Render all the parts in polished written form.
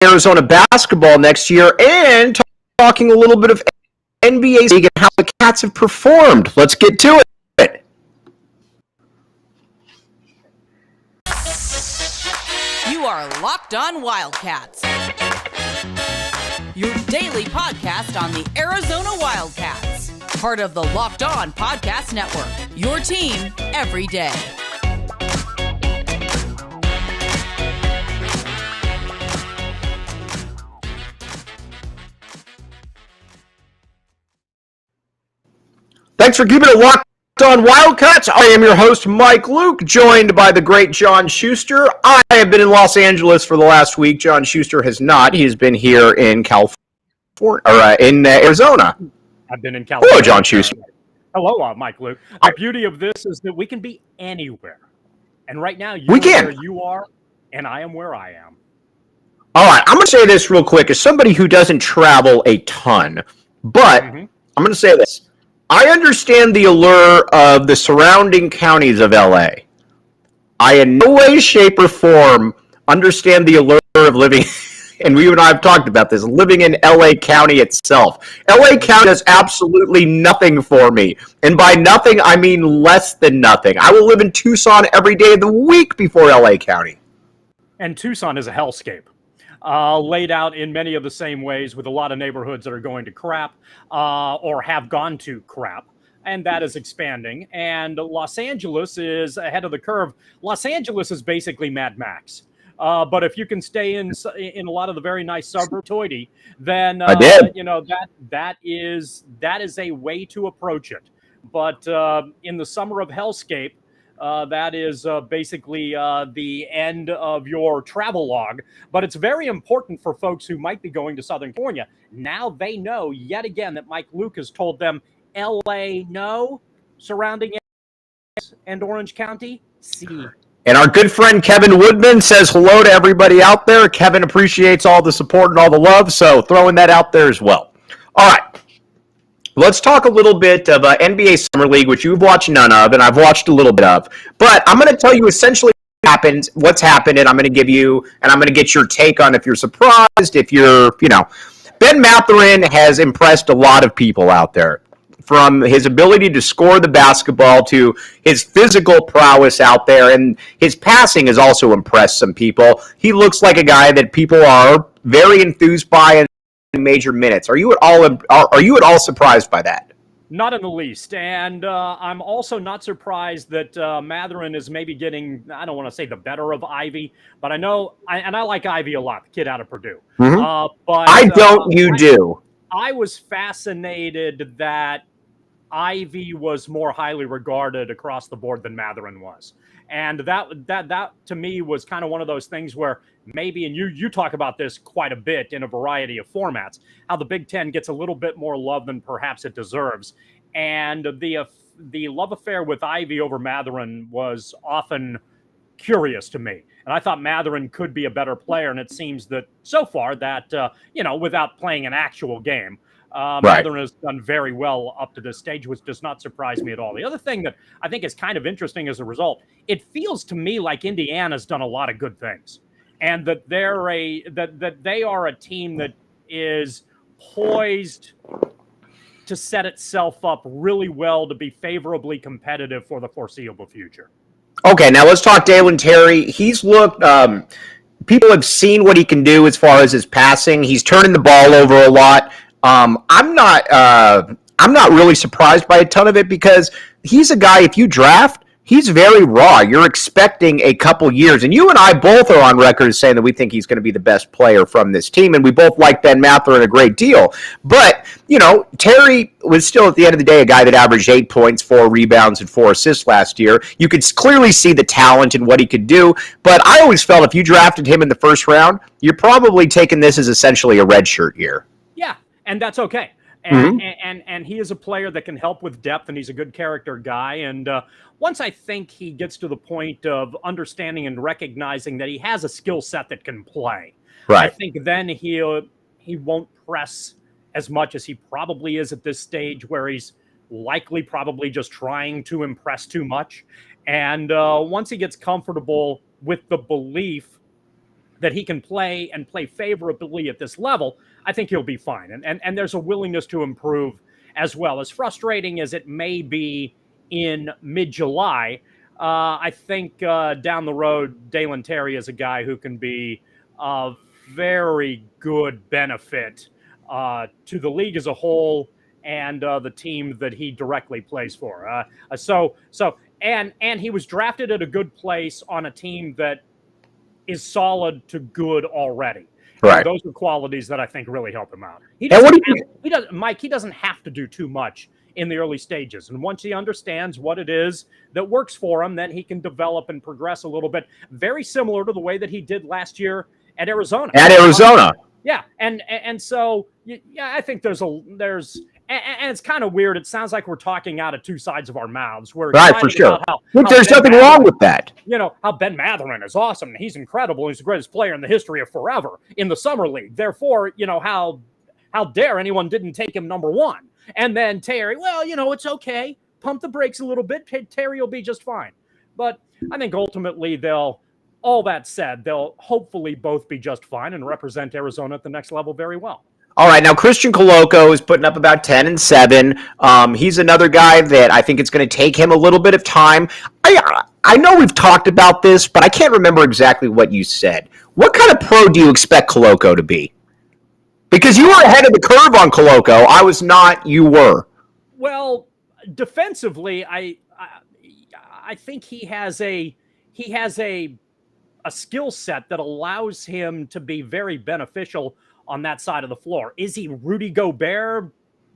Arizona basketball next year and talking a little bit of NBA League and how the Cats have performed. Let's get to it. You are Locked On Wildcats, your daily podcast on the Arizona Wildcats, part of the Locked On Podcast Network, your team every day. Thanks for keeping it locked on Wildcats. I am your host, Mike Luke, joined by the great John Schuster. I have been in Los Angeles for the last week. John Schuster has not. He has been here in California, or in Arizona. I've been in California. Hello, John Schuster. Hello, Mike Luke. The beauty of this is that we can be anywhere. And right now, you are where you are, and I am where I am. All right, I'm going to say this real quick. As somebody who doesn't travel a ton, but I'm going to say this. I understand the allure of the surrounding counties of LA. I in no way, shape, or form understand the allure of living, and you and I have talked about this, living in LA County itself. LA County does absolutely nothing for me. And by nothing, I mean less than nothing. I will live in Tucson every day of the week before LA County. And Tucson is a hellscape. Laid out in many of the same ways, with a lot of neighborhoods that are going to crap or have gone to crap, and that is expanding. And Los Angeles is ahead of the curve. Los Angeles is basically Mad Max. But if you can stay in a lot of the very nice suburbs, then you know that is a way to approach it. But in the summer of hellscape, that is basically the end of your travel log. But it's very important for folks who might be going to Southern California. Now they know yet again that Mike Luke has told them LA no, surrounding areas and Orange County C. And our good friend Kevin Woodman says hello to everybody out there. Kevin appreciates all the support and all the love, so throwing that out there as well. All right. Let's talk a little bit of NBA Summer League, which you've watched none of, and I've watched a little bit of. But I'm going to tell you essentially what's happened, and I'm going to get your take on if you're surprised, if you're, Benn Mathurin has impressed a lot of people out there. From his ability to score the basketball to his physical prowess out there, and his passing has also impressed some people. He looks like a guy that people are very enthused by in major minutes. Are you at all surprised by that? Not in the least. And I'm also not surprised that Mathurin is maybe getting, I don't want to say the better of Ivy, but I like Ivy a lot, the kid out of Purdue. Mm-hmm. But I don't, you do. I was fascinated that Ivy was more highly regarded across the board than Mathurin was. And that to me was kind of one of those things where maybe, and you talk about this quite a bit in a variety of formats, how the Big Ten gets a little bit more love than perhaps it deserves. And the love affair with Ivy over Mathurin was often curious to me. And I thought Mathurin could be a better player. And it seems that so far that, without playing an actual game, Mathurin has done very well up to this stage, which does not surprise me at all. The other thing that I think is kind of interesting as a result, it feels to me like Indiana's done a lot of good things, and that they are a team that is poised to set itself up really well to be favorably competitive for the foreseeable future. Okay, now let's talk Dalen Terry. He's looked. People have seen what he can do as far as his passing. He's turning the ball over a lot. I'm not really surprised by a ton of it because he's a guy, if you draft, he's very raw. You're expecting a couple years, and you and I both are on record saying that we think he's going to be the best player from this team, and we both like Benn Mathurin a great deal. But, Terry was still, at the end of the day, a guy that averaged 8 points, 4 rebounds, and 4 assists last year. You could clearly see the talent and what he could do, but I always felt if you drafted him in the first round, you're probably taking this as essentially a redshirt year. Yeah. And that's okay. And he is a player that can help with depth, and he's a good character guy. And once I think he gets to the point of understanding and recognizing that he has a skill set that can play, I think then he won't press as much as he probably is at this stage, where he's likely probably just trying to impress too much. And once he gets comfortable with the belief that he can play and play favorably at this level, I think he'll be fine. And there's a willingness to improve as well. As frustrating as it may be in mid-July, I think down the road, Dalen Terry is a guy who can be a very good benefit to the league as a whole and the team that he directly plays for. And he was drafted at a good place on a team that is solid to good already. Right. And those are qualities that I think really help him out. Mike, he doesn't have to do too much in the early stages. And once he understands what it is that works for him, then he can develop and progress a little bit, very similar to the way that he did last year at Arizona. Yeah. And so, yeah, I think there's and it's kind of weird. It sounds like we're talking out of two sides of our mouths. Right, for sure. There's nothing wrong with that. You know, how Ben Mathurin is awesome. He's incredible. He's the greatest player in the history of forever in the summer league. Therefore, you know, how dare anyone didn't take him number one. And then Terry, well, you know, it's okay. Pump the brakes a little bit. Terry will be just fine. But I think ultimately all that said, they'll hopefully both be just fine and represent Arizona at the next level very well. All right, now Christian Koloko is putting up about 10-7. He's another guy that I think it's going to take him a little bit of time. I know we've talked about this, but I can't remember exactly what you said. What kind of pro do you expect Koloko to be? Because you were ahead of the curve on Koloko. I was not. You were. Well, defensively, I think he has a skill set that allows him to be very beneficial on that side of the floor. Is he Rudy Gobert?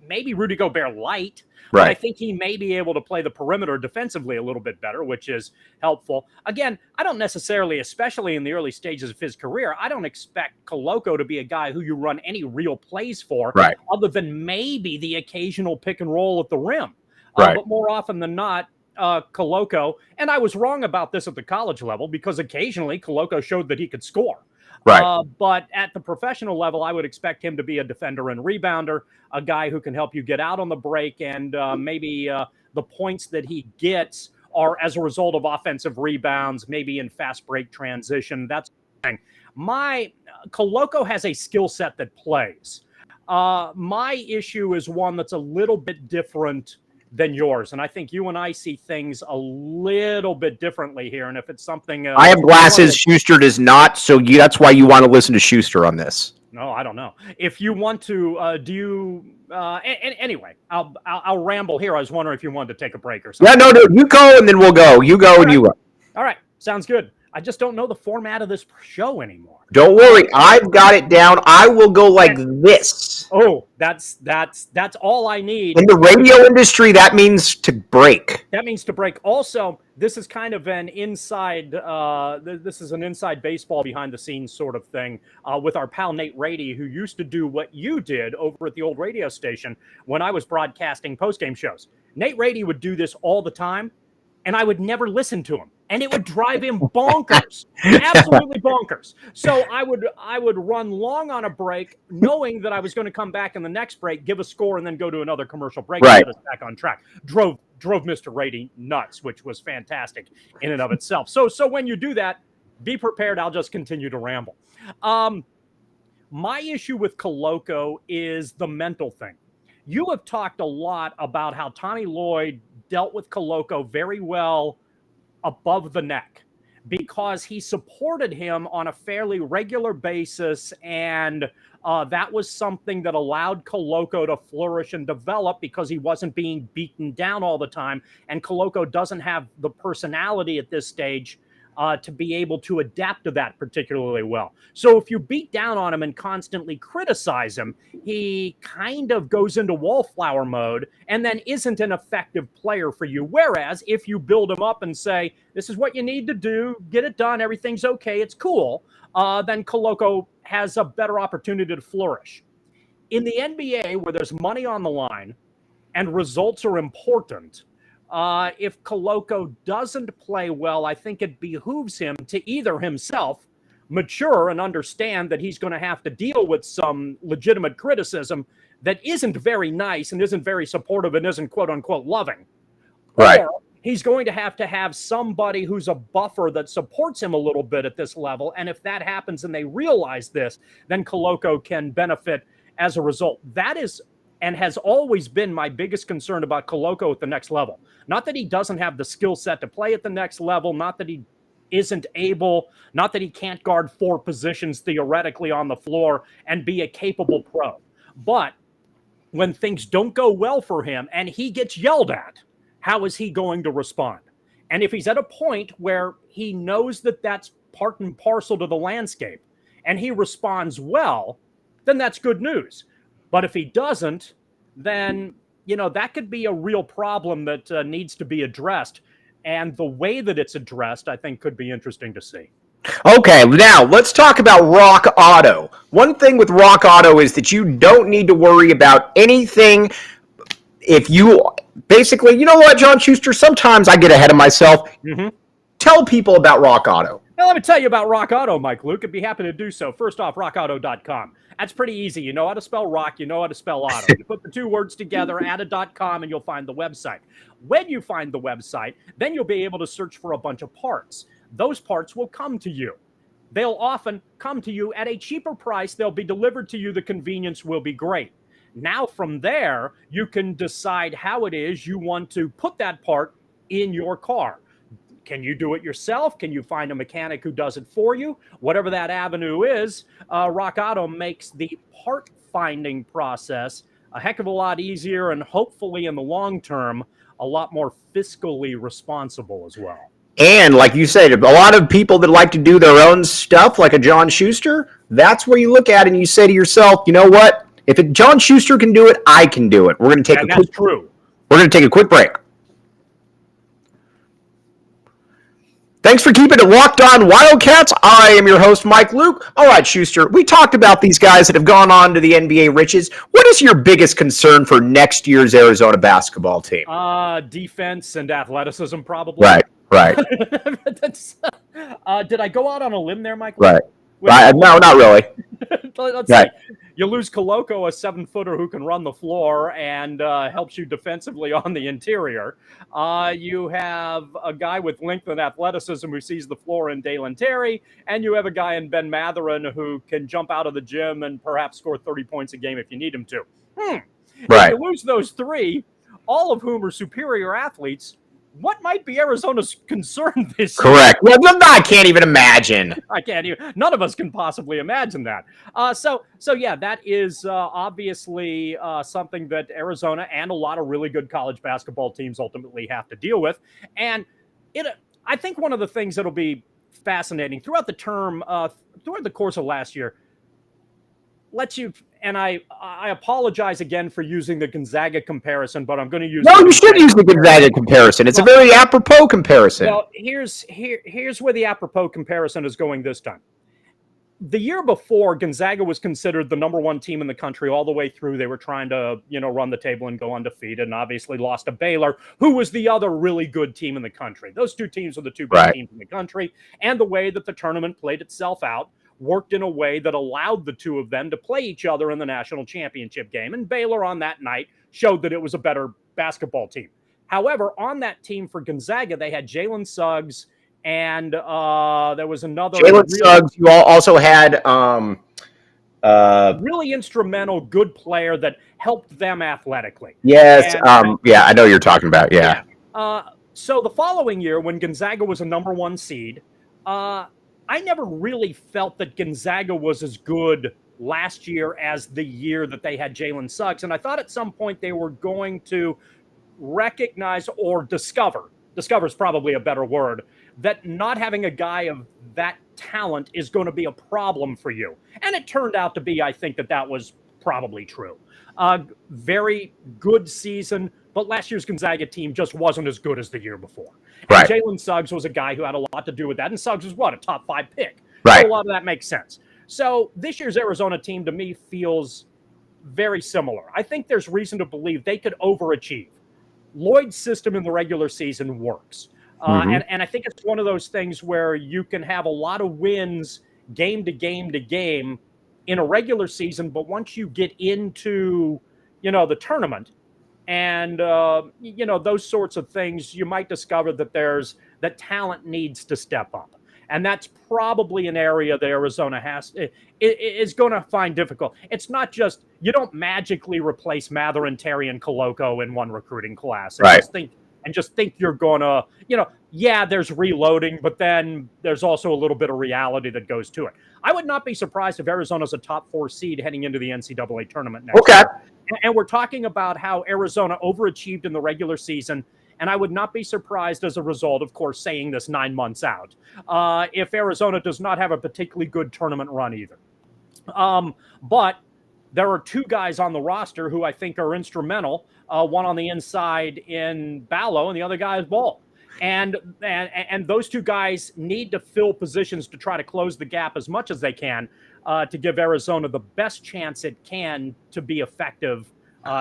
Maybe Rudy Gobert light. Right. But I think he may be able to play the perimeter defensively a little bit better, which is helpful. Again, I don't necessarily, especially in the early stages of his career, I don't expect Koloko to be a guy who you run any real plays for, right, other than maybe the occasional pick and roll at the rim. Right. But more often than not, Koloko, and I was wrong about this at the college level because occasionally Koloko showed that he could score. Right. But at the professional level, I would expect him to be a defender and rebounder, a guy who can help you get out on the break, and maybe the points that he gets are as a result of offensive rebounds, maybe in fast break transition. That's the thing. Koloko has a skill set that plays. My issue is one that's a little bit different than yours. And I think you and I see things a little bit differently here. And if it's something... I have glasses, Schuster does not, so that's why you want to listen to Schuster on this. No, I don't know. If you want to, anyway, I'll ramble here. I was wondering if you wanted to take a break or something. Yeah, no, you go and then we'll go. You go and you go. All right, sounds good. I just don't know the format of this show anymore. Don't worry, I've got it down. I will go like this. Oh, that's all I need. In the radio industry, that means to break. That means to break. Also, this is kind of an inside. This is an inside baseball behind the scenes sort of thing with our pal Nate Rady, who used to do what you did over at the old radio station when I was broadcasting postgame shows. Nate Rady would do this all the time, and I would never listen to him. And it would drive him bonkers, absolutely bonkers. So I would run long on a break, knowing that I was going to come back in the next break, give a score, and then go to another commercial break right, and get us back on track. Drove Mr. Rady nuts, which was fantastic in and of itself. So when you do that, be prepared. I'll just continue to ramble. My issue with Koloko is the mental thing. You have talked a lot about how Tommy Lloyd dealt with Koloko very well above the neck because he supported him on a fairly regular basis, and that was something that allowed Koloko to flourish and develop because he wasn't being beaten down all the time, and Koloko doesn't have the personality at this stage to be able to adapt to that particularly well. So if you beat down on him and constantly criticize him, he kind of goes into wallflower mode and then isn't an effective player for you. Whereas if you build him up and say, this is what you need to do, get it done, everything's okay, it's cool, then Koloko has a better opportunity to flourish. In the NBA, where there's money on the line and results are important, if Koloko doesn't play well, I think it behooves him to either himself mature and understand that he's going to have to deal with some legitimate criticism that isn't very nice and isn't very supportive and isn't quote unquote loving. Right. he's going to have somebody who's a buffer that supports him a little bit at this level. And if that happens and they realize this, then Koloko can benefit as a result. That is and has always been my biggest concern about Koloko at the next level. Not that he doesn't have the skill set to play at the next level, not that he isn't able, not that he can't guard 4 positions theoretically on the floor and be a capable pro. But when things don't go well for him and he gets yelled at, how is he going to respond? And if he's at a point where he knows that that's part and parcel to the landscape and he responds well, then that's good news. But if he doesn't, then, that could be a real problem that needs to be addressed. And the way that it's addressed, I think, could be interesting to see. Okay, now let's talk about Rock Auto. One thing with Rock Auto is that you don't need to worry about anything. If you basically, you know what, John Schuster, sometimes I get ahead of myself. Mm-hmm. Tell people about Rock Auto. Now, let me tell you about Rock Auto, Mike Luke. I'd be happy to do so. First off, rockauto.com. That's pretty easy. You know how to spell rock, you know how to spell auto. You put the 2 words together, add a .com, and you'll find the website. When you find the website, then you'll be able to search for a bunch of parts. Those parts will come to you. They'll often come to you at a cheaper price. They'll be delivered to you. The convenience will be great. Now, from there, you can decide how it is you want to put that part in your car. Can you do it yourself? Can you find a mechanic who does it for you? Whatever that avenue is, Rock Auto makes the part finding process a heck of a lot easier and hopefully in the long term, a lot more fiscally responsible as well. And like you said, a lot of people that like to do their own stuff, like a John Schuster, that's where you look at it and you say to yourself, you know what? If John Schuster can do it, I can do it. We're going to take We're going to take a quick break. Thanks for keeping it locked on Wildcats. I am your host, Mike Luke. All right, Schuster, we talked about these guys that have gone on to the NBA riches. What is your biggest concern for next year's Arizona basketball team? Defense and athleticism, probably. Right. Did I go out on a limb there, Mike? Right. No, not really. Let's see. You lose Koloko, a 7-footer who can run the floor and helps you defensively on the interior. You have a guy with length and athleticism who sees the floor in Dalen Terry, and you have a guy in Benn Mathurin who can jump out of the gym and perhaps score 30 points a game if you need him to. Right. If you lose those 3, all of whom are superior athletes, what might be Arizona's concern this year? Correct. Well, I can't even imagine. I can't even. None of us can possibly imagine that. So yeah, that is obviously something that Arizona and a lot of really good college basketball teams ultimately have to deal with. And I think one of the things that'll be fascinating throughout the course of last year, and I apologize again for using the Gonzaga comparison, but I'm going to use. No, you should use the Gonzaga comparison. It's a very apropos comparison. Well, here's where the apropos comparison is going this time. The year before, Gonzaga was considered the number 1 team in the country all the way through. They were trying to, run the table and go undefeated, and obviously lost to Baylor, who was the other really good team in the country. Those 2 teams were the 2 best teams in the country, and the way that the tournament played itself out worked in a way that allowed the 2 of them to play each other in the national championship game. And Baylor on that night showed that it was a better basketball team. However, on that team for Gonzaga, they had Jalen Suggs and there was another. Jalen Suggs, you also had really instrumental, good player that helped them athletically. Yes. I know you're talking about. Yeah. So the following year, when Gonzaga was a number 1 seed, I never really felt that Gonzaga was as good last year as the year that they had Jalen Suggs. And I thought at some point they were going to recognize or discover is probably a better word, that not having a guy of that talent is going to be a problem for you. And it turned out to be, I think that was probably true. Very good season, but last year's Gonzaga team just wasn't as good as the year before. And Jalen Suggs was a guy who had a lot to do with that. And Suggs was a top 5 pick. Right. So a lot of that makes sense. So this year's Arizona team to me feels very similar. I think there's reason to believe they could overachieve. Lloyd's system in the regular season works. And I think it's one of those things where you can have a lot of wins game to game to game in a regular season, but once you get into, the tournament, And, those sorts of things, you might discover that talent needs to step up. And that's probably an area that Arizona is going to find difficult. It's not just, you don't magically replace Mathurin, Terry, and Koloko in one recruiting class. And Right. just think you're going to, there's reloading, but then there's also a little bit of reality that goes to it. I would not be surprised if Arizona's a top 4 seed heading into the NCAA tournament next year. And we're talking about how Arizona overachieved in the regular season. And I would not be surprised as a result, of course, saying this 9 months out, if Arizona does not have a particularly good tournament run either. But there are 2 guys on the roster who I think are instrumental. One on the inside in Ballo, and the other guy is Ball. And those 2 guys need to fill positions to try to close the gap as much as they can to give Arizona the best chance it can to be effective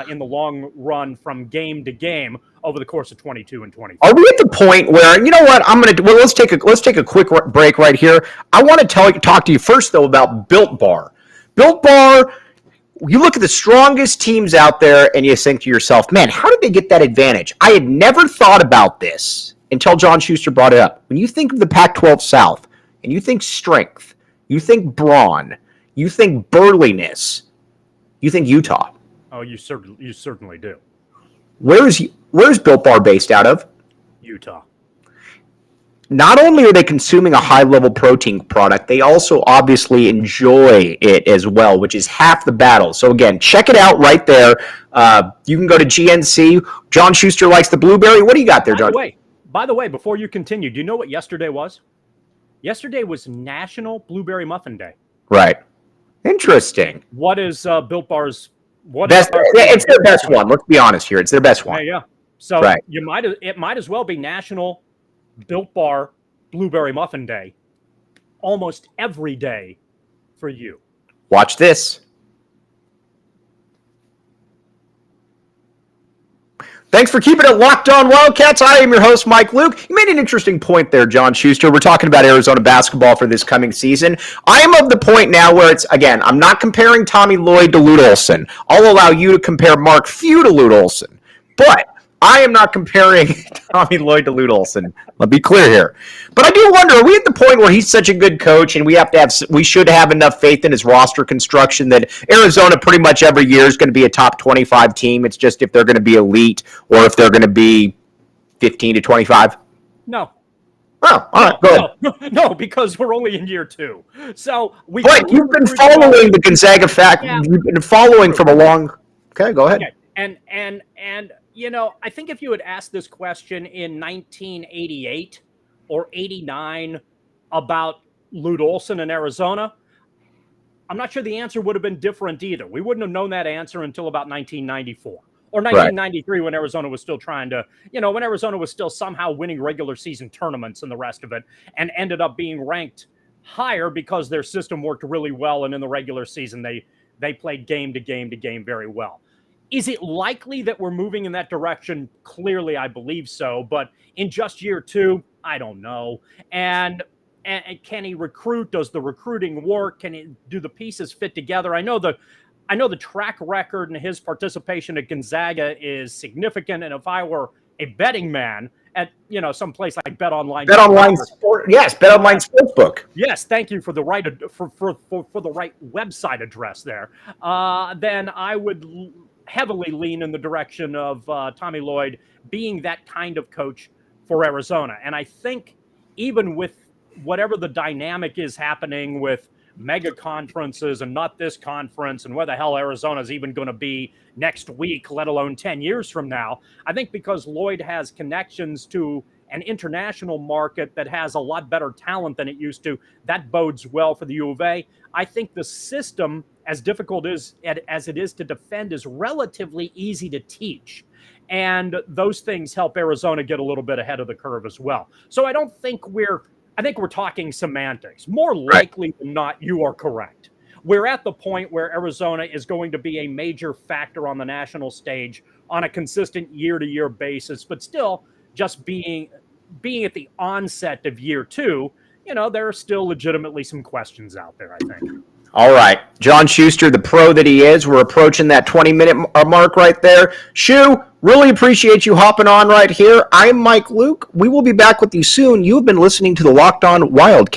in the long run from game to game over the course of 22 and 23. Are we at the point where, you know what, let's take a quick break right here. I want to talk to you first, though, about Built Bar. Built Bar, you look at the strongest teams out there and you think to yourself, man, how did they get that advantage? I had never thought about this until John Schuster brought it up. When you think of the Pac-12 South and you think strength, you think brawn, you think burliness, you think Utah. Oh, you certainly do. Where's Built Bar based out of? Utah. Not only are they consuming a high-level protein product, they also obviously enjoy it as well, which is half the battle. So again, check it out right there. You can go to GNC. John Schuster likes the blueberry. What do you got there, John? By the way, before you continue, do you know what yesterday was? Yesterday was National Blueberry Muffin Day. Right. Interesting. What is Built Bar's? It's their best one. Let's be honest here. It's their best one. Yeah. So right. It might as well be National Built Bar Blueberry Muffin Day almost every day for you. Watch this. Thanks for keeping it locked on, Wildcats. I am your host, Mike Luke. You made an interesting point there, John Schuster. We're talking about Arizona basketball for this coming season. I am of the point now where it's, again, I'm not comparing Tommy Lloyd to Lute Olson. I'll allow you to compare Mark Few to Lute Olson. But I am not comparing Tommy Lloyd to Lute Olson. Let's be clear here. But I do wonder, are we at the point where he's such a good coach and we should have enough faith in his roster construction that Arizona pretty much every year is going to be a top 25 team? It's just if they're going to be elite or if they're going to be 15 to 25? No. Oh, all right, go ahead. No, because we're only in year 2. So But you've been following the Gonzaga fact. Yeah. You've been following from a long. Okay, go ahead. Okay. And I think if you had asked this question in 1988 or 89 about Lute Olson in Arizona, I'm not sure the answer would have been different either. We wouldn't have known that answer until about 1994 or 1993 when Arizona was still trying to, when Arizona was still somehow winning regular season tournaments and the rest of it and ended up being ranked higher because their system worked really well. And in the regular season, they played game to game to game very well. Is it likely that we're moving in that direction? Clearly, I believe so. But in just year 2, I don't know. And can he recruit? Does the recruiting work? Do the pieces fit together? I know the track record and his participation at Gonzaga is significant. And if I were a betting man at some place like BetOnline, BetOnline Sportsbook. Yes, thank you for the right for the right website address there. Then I would heavily lean in the direction of Tommy Lloyd being that kind of coach for Arizona. And I think even with whatever the dynamic is happening with mega conferences and not this conference and where the hell Arizona is even going to be next week, let alone 10 years from now, I think because Lloyd has connections to an international market that has a lot better talent than it used to, that bodes well for the U of A. I think the system, as difficult as it is to defend, is relatively easy to teach. And those things help Arizona get a little bit ahead of the curve as well. So I think we're talking semantics. More likely than not, you are correct. We're at the point where Arizona is going to be a major factor on the national stage on a consistent year-to-year basis, but still just being at the onset of year 2, there are still legitimately some questions out there, I think. All right. John Schuster, the pro that he is, we're approaching that 20-minute mark right there. Schu, Really appreciate you hopping on right here. I'm Mike Luke. We will be back with you soon. You've been listening to the Locked On Wildcats.